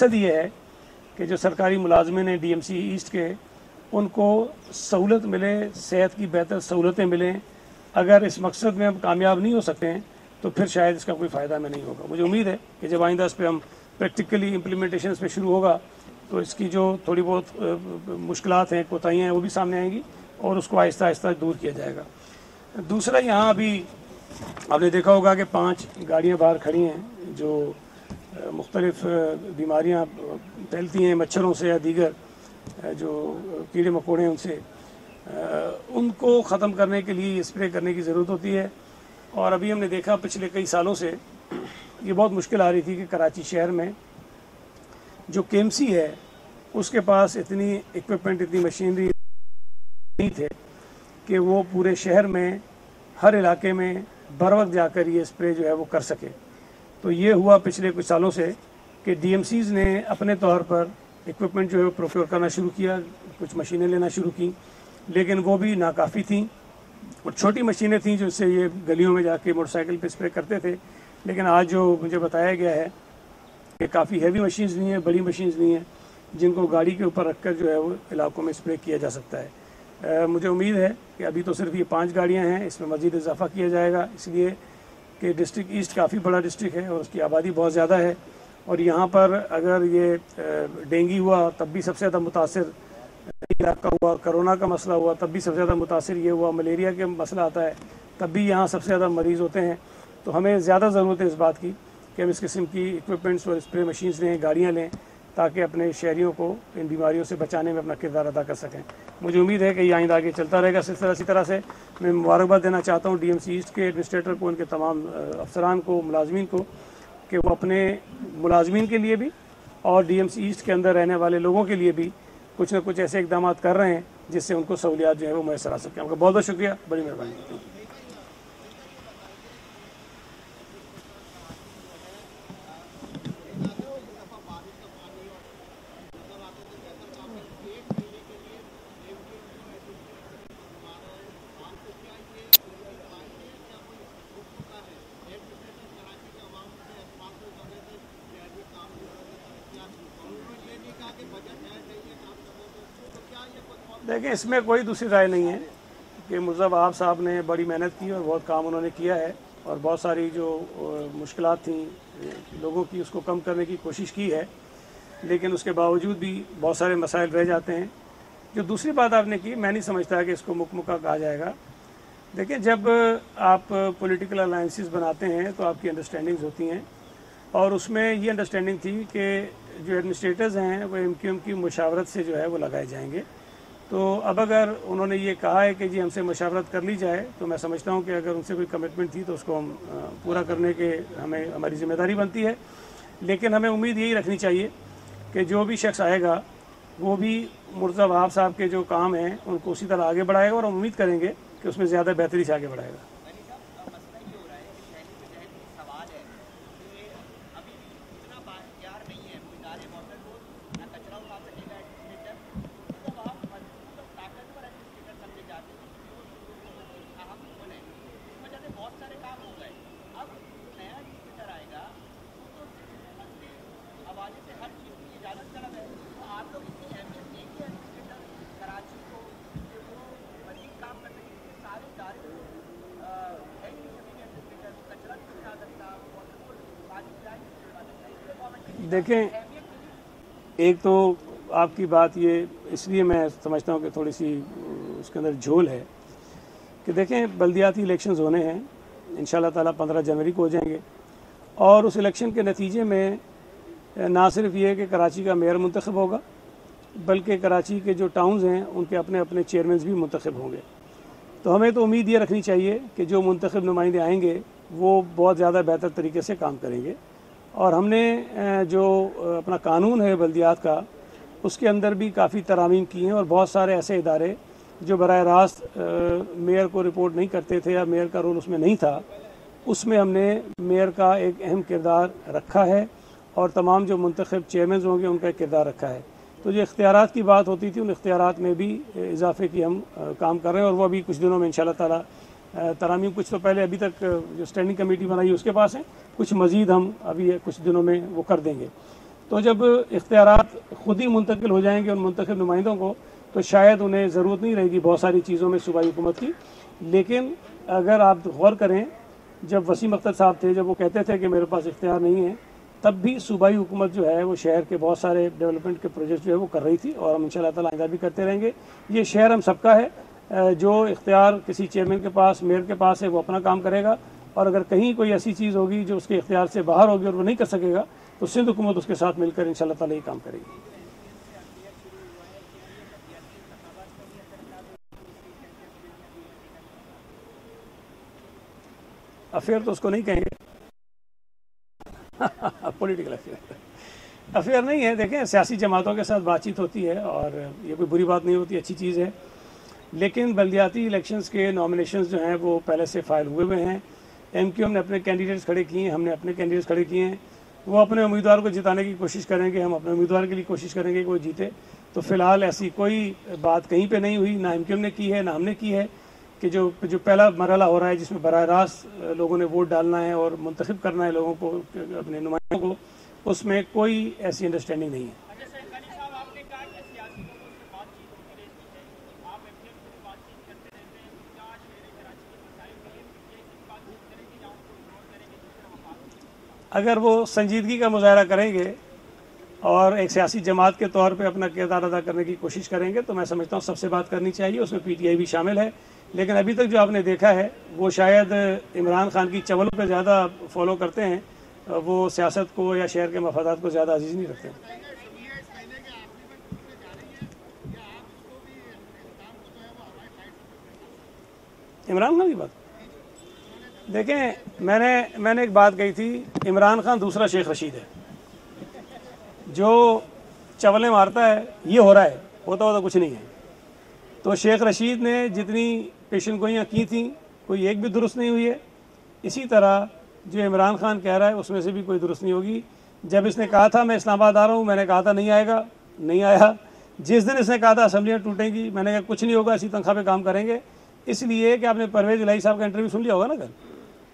मकसद ये है कि जो सरकारी मुलाजमिन हैं DMC ईस्ट के, उनको सहूलत मिले, सेहत की बेहतर सहूलतें मिलें। अगर इस मकसद में हम कामयाब नहीं हो सकते हैं तो फिर शायद इसका कोई फ़ायदा हमें नहीं होगा। मुझे उम्मीद है कि जब आइंदा इस पर हम प्रैक्टिकली इम्प्लीमेंटेशन पे शुरू होगा तो इसकी जो थोड़ी बहुत मुश्किलात हैं, कोताहियाँ हैं, वो भी सामने आएंगी और उसको आहिस्ता आहिस्ता दूर किया जाएगा। दूसरा, यहाँ अभी आपने देखा होगा कि 5 गाड़ियाँ बाहर खड़ी हैं जो मुख्तलिफ बीमारियाँ फैलती हैं मच्छरों से या दीगर जो कीड़े मकोड़े हैं उनसे, उनको ख़त्म करने के लिए स्प्रे करने की ज़रूरत होती है। और अभी हमने देखा पिछले कई सालों से ये बहुत मुश्किल आ रही थी कि कराची शहर में जो KMC है उसके पास इतनी इक्विपमेंट, इतनी मशीनरी नहीं थे कि वो पूरे शहर में हर इलाके में बर वक्त जाकर ये स्प्रे जो है वो कर सके। तो ये हुआ पिछले कुछ सालों से कि DMCs ने अपने तौर पर इक्विपमेंट जो है वो प्रोक्योर करना शुरू किया, कुछ मशीनें लेना शुरू की, लेकिन वो भी नाकाफ़ी थी और छोटी मशीनें थीं जो इससे ये गलियों में जाके मोटरसाइकिल पे स्प्रे करते थे। लेकिन आज जो मुझे बताया गया है कि काफ़ी हैवी मशीन्स नहीं हैं, बड़ी मशीन्स नहीं हैं जिनको गाड़ी के ऊपर रखकर जो है वो इलाकों में स्प्रे किया जा सकता है। मुझे उम्मीद है कि अभी तो सिर्फ ये 5 गाड़ियाँ हैं, इसमें मज़ीद इजाफा किया जाएगा, इसलिए कि डिस्ट्रिक्ट ईस्ट काफ़ी बड़ा डिस्ट्रिक्ट है और उसकी आबादी बहुत ज़्यादा है। और यहाँ पर अगर ये डेंगू हुआ तब भी सबसे ज़्यादा मुतासर इलाका हुआ, कोरोना का मसला हुआ तब भी सबसे ज़्यादा मुतासर ये हुआ, मलेरिया के मसला आता है तब भी यहाँ सबसे ज़्यादा मरीज़ होते हैं। तो हमें ज़्यादा ज़रूरत है इस बात की कि हम इस किस्म की इक्विपमेंट्स और स्प्रे मशीन्स लें, गाड़ियाँ लें, ताकि अपने शहरियों को इन बीमारियों से बचाने में अपना किरदार अदा कर सकें। मुझे उम्मीद है कि ये आइंदा आगे चलता रहेगा सिलसिला। इसी तरह से मैं मुबारकबाद देना चाहता हूँ DMC ईस्ट के एडमिनिस्ट्रेटर को, उनके तमाम अफसरान को, मुलाजमीन को, कि वो अपने मुलाजमीन के लिए भी और DMC ईस्ट के अंदर रहने वाले लोगों के लिए भी कुछ न कुछ ऐसे इकदाम कर रहे हैं जिससे उनको सहूलियात जो है वो मैसर आ सकें। आपका बहुत बहुत शुक्रिया, बड़ी मेहरबानी। देखिए, इसमें कोई दूसरी राय नहीं है कि मिर्ज़ा वहाब साहब ने बड़ी मेहनत की और बहुत काम उन्होंने किया है और बहुत सारी जो मुश्किलात थी लोगों की उसको कम करने की कोशिश की है, लेकिन उसके बावजूद भी बहुत सारे मसाइल रह जाते हैं। जो दूसरी बात आपने की, मैं नहीं समझता कि इसको मुकमुका कहा जाएगा। देखिए, जब आप पॉलिटिकल अलायंसेस बनाते हैं तो आपकी अंडरस्टैंडिंग्स होती हैं और उसमें ये अंडरस्टैंडिंग थी कि जो एडमिनिस्ट्रेटर्स हैं वो MQM की मुशावरत से जो है वो लगाए जाएंगे। तो अब अगर उन्होंने ये कहा है कि जी हमसे मशावरत कर ली जाए, तो मैं समझता हूँ कि अगर उनसे कोई कमिटमेंट थी तो उसको हम पूरा करने के हमारी जिम्मेदारी बनती है। लेकिन हमें उम्मीद यही रखनी चाहिए कि जो भी शख्स आएगा वो भी मिर्ज़ा वहाब साहब के जो काम हैं उनको उसी तरह आगे बढ़ाएगा और हम उम्मीद करेंगे कि उसमें ज़्यादा बेहतरी से आगे बढ़ाएगा। देखें, एक तो आपकी बात ये इसलिए मैं समझता हूँ कि थोड़ी सी उसके अंदर झोल है कि देखें, बल्दियाती इलेक्शंस होने हैं, इंशाल्लाह ताला 15 जनवरी को हो जाएंगे और उस इलेक्शन के नतीजे में ना सिर्फ ये कि कराची का मेयर मुंतखब होगा बल्कि कराची के जो टाउन्स हैं उनके अपने अपने चेयरमैन भी मुंतखब होंगे। तो हमें तो उम्मीद ये रखनी चाहिए कि जो मुंतखब नुमाइंदे आएंगे वो बहुत ज़्यादा बेहतर तरीके से काम करेंगे और हमने जो अपना कानून है बल्दियात का उसके अंदर भी काफ़ी तरामीम की हैं और बहुत सारे ऐसे इदारे जो बराह रास्त मेयर को रिपोर्ट नहीं करते थे या मेयर का रोल उसमें नहीं था, उसमें हमने मेयर का एक अहम किरदार रखा है और तमाम जो मुंतखब चेयरमैन होंगे उनका एक किरदार रखा है। तो जो इख्तियारात की बात होती थी उन इख्तियारात में भी इजाफे की हम काम कर रहे हैं और वो अभी कुछ दिनों में इंशाल्लाह ताला तरामीम कुछ तो पहले अभी तक जो स्टैंडिंग कमेटी बनाई है उसके पास है, कुछ मज़ीद हम अभी कुछ दिनों में वो कर देंगे। तो जब इख्तियारात खुद ही मुंतकिल हो जाएंगे उन मुंतखब नुमाइंदों को, तो शायद उन्हें ज़रूरत नहीं रहेगी बहुत सारी चीज़ों में सूबाई हुकूमत की। लेकिन अगर आप गौर करें, जब वसीम अख्तर साहब थे, जब वो कहते थे कि मेरे पास इख्तियार नहीं है, तब भी सूबाई हुकूमत जो है वो शहर के बहुत सारे डेवलपमेंट के प्रोजेक्ट जो है वो कर रही थी, और हम इंशाअल्लाह ताला आइंदा भी करते रहेंगे। ये शहर हम सबका है, जो इख्तियार किसी चेयरमैन के पास, मेयर के पास है, वो अपना काम करेगा, और अगर कहीं कोई ऐसी चीज़ होगी जो उसके इख्तियार से बाहर होगी और वो नहीं कर सकेगा, तो सिंध हुकूमत उसके साथ मिलकर इंशाअल्लाह ताला ये काम करेगी। अफेयर तो उसको नहीं कहेंगे पॉलिटिकल अफेयर नहीं है। देखें, सियासी जमातों के साथ बातचीत होती है और ये कोई बुरी बात नहीं होती, अच्छी चीज़ है। लेकिन बल्दियाती इलेक्शंस के नॉमिनेशंस जो हैं वो पहले से फाइल हुए हैं। MQM ने अपने कैंडिडेट्स खड़े किए हैं, हमने अपने कैंडिडेट्स खड़े किए हैं। वो अपने उम्मीदवार को जिताने की कोशिश करेंगे, हम अपने उम्मीदवार के लिए कोशिश करेंगे कि वो जीते। तो फिलहाल ऐसी कोई बात कहीं पे नहीं हुई, ना MQM ने की है ना हमने की है, कि जो पहला मरहला हो रहा है जिसमें बराह रास्त लोगों ने वोट डालना है और मुंतखब करना है लोगों को, अपने नुमाइंदों को, उसमें कोई ऐसी अंडरस्टैंडिंग नहीं है। अगर वो संजीदगी का मुजाहरा करेंगे और एक सियासी जमात के तौर पे अपना किरदार अदा करने की कोशिश करेंगे, तो मैं समझता हूँ सबसे बात करनी चाहिए, उसमें PTI भी शामिल है। लेकिन अभी तक जो आपने देखा है वो शायद इमरान खान की चवलों पे ज़्यादा फॉलो करते हैं, वो सियासत को या शहर के मफादात को ज़्यादा अजीज़ नहीं रखते। इमरान खान की बात देखें, मैंने एक बात कही थी, इमरान खान दूसरा शेख रशीद है। जो चवलें मारता है ये हो रहा है, होता कुछ नहीं है। तो शेख रशीद ने जितनी पेशन गोइयाँ की थी, कोई एक भी दुरुस्त नहीं हुई है। इसी तरह जो इमरान खान कह रहा है उसमें से भी कोई दुरुस्त नहीं होगी। जब इसने कहा था मैं इस्लामाबाद आ रहा हूँ, मैंने कहा था नहीं आएगा, नहीं आया। जिस दिन इसने कहा था असेंबलियाँ टूटेंगी, मैंने कहा कुछ नहीं होगा, इसी तनख्वाह पे काम करेंगे। इसलिए कि आपने परवेज इलाही साहब का इंटरव्यू सुन लिया होगा ना कल,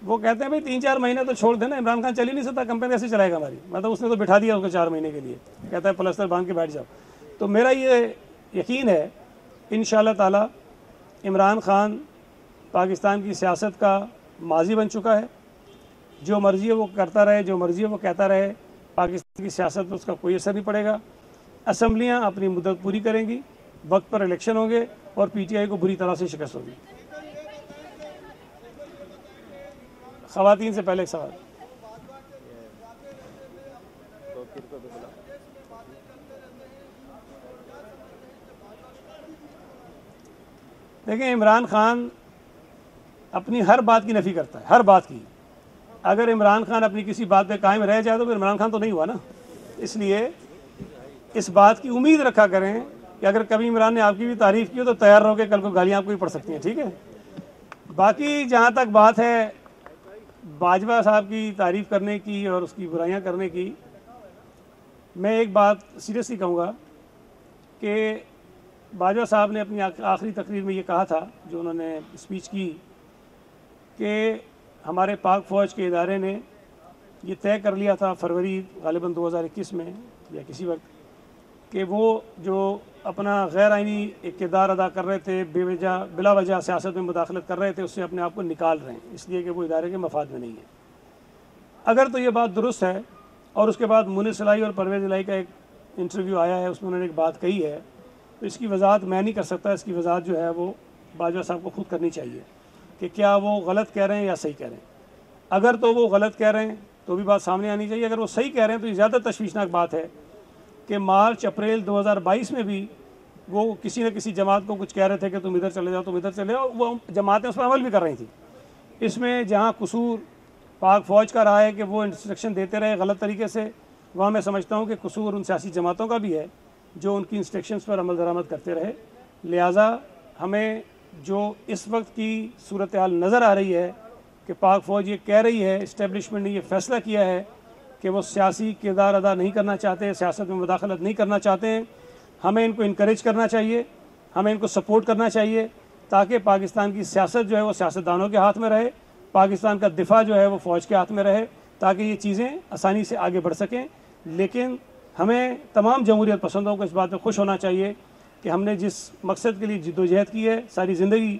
वो कहते हैं भाई 3-4 महीने तो छोड़ देना, इमरान खान चल ही नहीं सकता, कंपनी कैसे चलाएगा हमारी। मतलब उसने तो बिठा दिया उसको 4 महीने के लिए, कहता है प्लस्तर बांध के बैठ जाओ। तो मेरा ये यकीन है इंशाअल्लाह ताला इमरान खान पाकिस्तान की सियासत का माजी बन चुका है। जो मर्जी है वो करता रहे, जो मर्जी है वो कहता रहे, पाकिस्तान की सियासत पर उसका कोई असर नहीं पड़ेगा। असम्बलियाँ अपनी मुद्दत पूरी करेंगी, वक्त पर इलेक्शन होंगे और PTI को बुरी तरह से शिकस्त होगी। ख़वातीन से पहले एक सवाल। देखिए, इमरान खान अपनी हर बात की नफ़ी करता है, हर बात की। अगर इमरान खान अपनी किसी बात पे कायम रह जाए तो फिर इमरान खान तो नहीं हुआ ना। इसलिए इस बात की उम्मीद रखा करें कि अगर कभी इमरान ने आपकी भी तारीफ़ की हो तो तैयार रहो कि कल को गालियाँ आपको भी पड़ सकती हैं, ठीक है। बाकी जहाँ तक बात है बाजवा साहब की तारीफ़ करने की और उसकी बुराइयां करने की, मैं एक बात सीरियसली कहूँगा कि बाजवा साहब ने अपनी आखिरी तकरीर में ये कहा था, जो उन्होंने स्पीच की, कि हमारे पाक फ़ौज के इदारे ने ये तय कर लिया था फरवरी गालिबन 2021 में या किसी वक्त, कि वो जो अपना गैर आइनी एक किरदार अदा कर रहे थे, बिला वजह सियासत में मुदाखलत कर रहे थे, उससे अपने आप को निकाल रहे हैं, इसलिए कि वो इदारे के मफाद में नहीं है। अगर तो ये बात दुरुस्त है, और उसके बाद मुनीर इलाही और परवेज़ इलाही का एक इंटरव्यू आया है, उसमें उन्होंने एक बात कही है, तो इसकी वजाहत मैं नहीं कर सकता। इसकी वजाहत जो है वो बाजवा साहब को खुद करनी चाहिए कि क्या वो गलत कह रहे हैं या सही कह रहे हैं। अगर तो वो गलत कह रहे हैं तो भी बात सामने आनी चाहिए। अगर वो सही कह रहे हैं तो ये ज़्यादा तशवीशनाक बात है कि मार्च अप्रैल 2022 में भी वो किसी न किसी जमात को कुछ कह रहे थे कि तुम इधर चले जाओ, तुम इधर चले जाओ, वो जमातें उस पर अमल भी कर रही थी। इसमें जहाँ कसूर पाक फ़ौज का रहा है कि वो इंस्ट्रक्शन देते रहे गलत तरीके से, वहाँ मैं समझता हूँ कि कसूर उन सियासी जमातों का भी है जो उनकी इंस्ट्रक्शंस पर अमल दरामद करते रहे। लिहाजा हमें जो इस वक्त की सूरत हाल नज़र आ रही है कि पाक फ़ौज ये कह रही है, इस्टेब्लिशमेंट ने ये फ़ैसला किया है कि वो सियासी किरदार अदा नहीं करना चाहते, सियासत में मुदाखलत नहीं करना चाहते हैं, हमें इनको इनकरेज करना चाहिए, हमें इनको सपोर्ट करना चाहिए, ताकि पाकिस्तान की सियासत जो है वो सियासतदानों के हाथ में रहे, पाकिस्तान का दिफा जो है वो फ़ौज के हाथ में रहे, ताकि ये चीज़ें आसानी से आगे बढ़ सकें। लेकिन हमें तमाम जमहूरियत पसंदों को इस बात पर खुश होना चाहिए कि हमने जिस मकसद के लिए जिद्दोजहद की है, सारी ज़िंदगी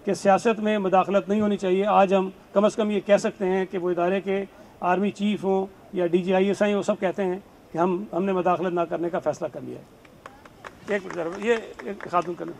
के सियासत में मुदाखलत नहीं होनी चाहिए। आज हम कम अज़ कम ये कह सकते हैं कि वो इदारे के आर्मी चीफ हों या DGISI वो सब कहते हैं कि हमने मुदाखलत ना करने का फ़ैसला कर लिया है। एक मिनट, ये एक खातून करना।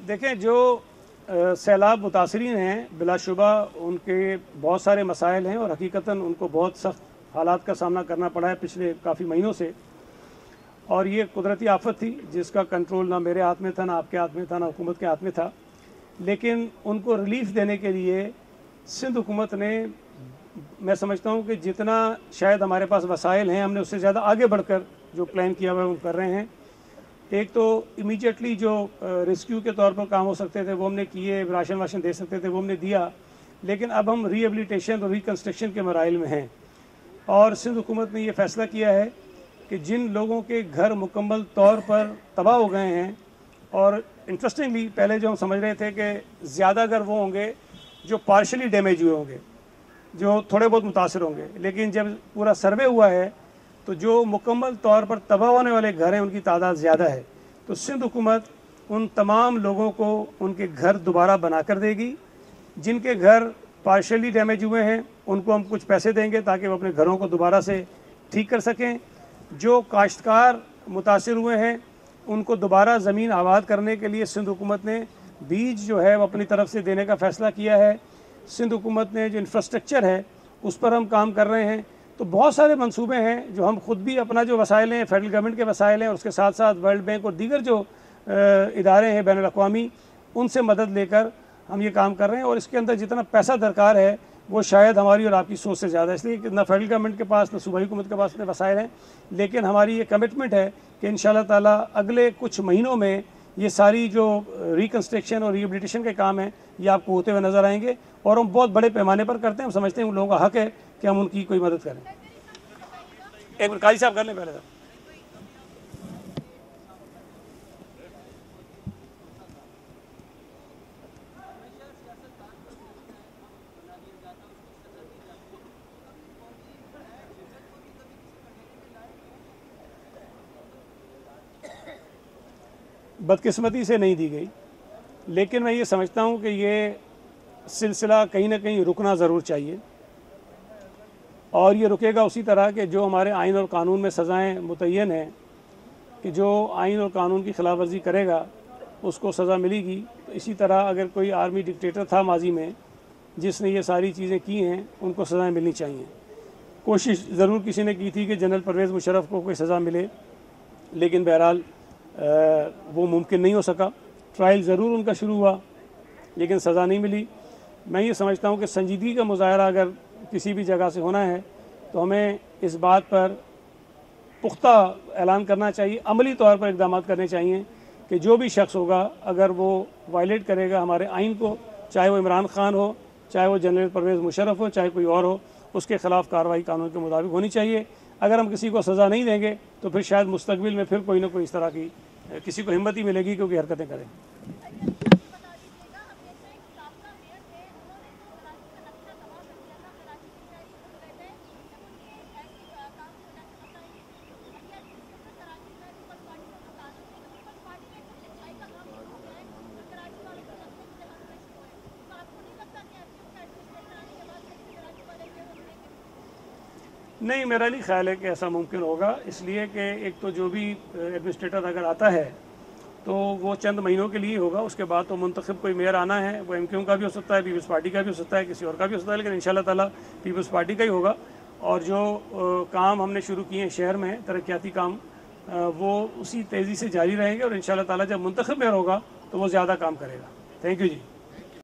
देखें, जो सैलाब मुतासरीन हैं बिलाशुबा उनके बहुत सारे मसाइल हैं और हकीकतन उनको बहुत सख्त हालात का सामना करना पड़ा है पिछले काफ़ी महीनों से। और ये कुदरती आफत थी जिसका कंट्रोल ना मेरे हाथ में था, ना आपके हाथ में था, ना हुकूमत के हाथ में था। लेकिन उनको रिलीफ देने के लिए सिंध हुकूमत ने, मैं समझता हूँ कि जितना शायद हमारे पास वसाइल हैं, हमने उससे ज़्यादा आगे बढ़कर जो प्लान किया हुआ है वो कर रहे हैं। एक तो इमीडिएटली जो रेस्क्यू के तौर पर काम हो सकते थे वो हमने किए, राशन वाशन दे सकते थे वो हमने दिया। लेकिन अब हम रिहेबिलिटेशन और रिकन्स्ट्रक्शन के मराइल में हैं और सिंध हुकूमत ने यह फ़ैसला किया है कि जिन लोगों के घर मुकम्मल तौर पर तबाह हो गए हैं, और इंटरेस्टिंगली पहले जो हम समझ रहे थे कि ज़्यादा घर वो होंगे जो पार्शली डैमेज हुए होंगे, जो थोड़े बहुत मुतासर होंगे, लेकिन जब पूरा सर्वे हुआ है तो जो मुकम्मल तौर पर तबाह होने वाले घर हैं उनकी तादाद ज़्यादा है। तो सिंध हुकूमत उन तमाम लोगों को उनके घर दोबारा बना कर देगी। जिनके घर पार्शली डैमेज हुए हैं उनको हम कुछ पैसे देंगे ताकि वो अपने घरों को दोबारा से ठीक कर सकें। जो काश्तकार मुतासर हुए हैं उनको दोबारा ज़मीन आबाद करने के लिए सिंध हुकूमत ने बीज जो है वो अपनी तरफ से देने का फ़ैसला किया है। सिंध हुकूमत ने जो इंफ्रास्ट्रक्चर है उस पर हम काम कर रहे हैं। तो बहुत सारे मंसूबे हैं जो हम खुद भी अपना जो वसाइल हैं, फेडरल गवर्नमेंट के वसाइल हैं, और उसके साथ साथ वर्ल्ड बैंक और दीगर जो इदारे हैं बैनुल अक़वामी, उनसे मदद लेकर हम ये काम कर रहे हैं। और इसके अंदर जितना पैसा दरकार है वो शायद हमारी और आपकी सोच से ज़्यादा, इसलिए कि ना फेडरल गवर्नमेंट के पास ना सूबाई हुकूमत के पास इतने वसाइल हैं। लेकिन हमारी ये कमिटमेंट है कि इंशाअल्लाह ताला अगले कुछ महीनों में ये सारी जो रिकन्स्ट्रक्शन और रिहेबिलिटेशन के काम हैं ये आपको होते हुए नज़र आएंगे और हम बहुत बड़े पैमाने पर करते हैं। हम समझते हैं उन लोगों का हक़ है कि हम उनकी कोई मदद करें। एक मिनट काजी साहब कर लें पहले। बदकिस्मती से नहीं दी गई, लेकिन मैं ये समझता हूँ कि ये सिलसिला कहीं ना कहीं रुकना ज़रूर चाहिए और ये रुकेगा उसी तरह के जो हमारे आइन और कानून में सज़ाएँ मुतय्यन हैं कि जो आइन और कानून की खिलाफ वर्जी करेगा उसको सज़ा मिलेगी। तो इसी तरह अगर कोई आर्मी डिक्टेटर था माजी में जिसने ये सारी चीज़ें की हैं उनको सज़ाएँ मिलनी चाहिए। कोशिश ज़रूर किसी ने की थी कि जनरल परवेज़ मुशर्रफ को कोई सज़ा मिले, लेकिन बहरहाल वो मुमकिन नहीं हो सका। ट्रायल ज़रूर उनका शुरू हुआ लेकिन सज़ा नहीं मिली। मैं ये समझता हूँ कि संजीदगी का मुजाहरा अगर किसी भी जगह से होना है तो हमें इस बात पर पुख्ता ऐलान करना चाहिए, अमली तौर पर इक़दाम करने चाहिए कि जो भी शख्स होगा अगर वो वायलेट करेगा हमारे आइन को, चाहे वो इमरान खान हो, चाहे वो जनरल परवेज़ मुशर्रफ हो, चाहे कोई और हो, उसके ख़िलाफ़ कार्रवाई कानून के मुताबिक होनी चाहिए। अगर हम किसी को सज़ा नहीं देंगे तो फिर शायद मुस्तकबिल में फिर कोई ना कोई इस तरह की किसी को हिम्मत ही मिलेगी क्योंकि हरकतें करें। नहीं, मेरा नहीं ख्याल है कि ऐसा मुमकिन होगा, इसलिए कि एक तो जो भी एडमिनिस्ट्रेटर अगर आता है तो वो चंद महीनों के लिए होगा, उसके बाद तो मुंतखब कोई मेयर आना है, वो MQM का भी हो सकता है, पीपल्स पार्टी का भी हो सकता है, किसी और का भी हो सकता है, लेकिन इंशाल्लाह ताला पीपल्स पार्टी का ही होगा। और जो काम हमने शुरू किए हैं शहर में तरक्याती काम, वो उसी तेज़ी से जारी रहेंगे और इंशाल्लाह ताला जब मुंतखब मेयर होगा तो वो ज़्यादा काम करेगा। Thank you ji.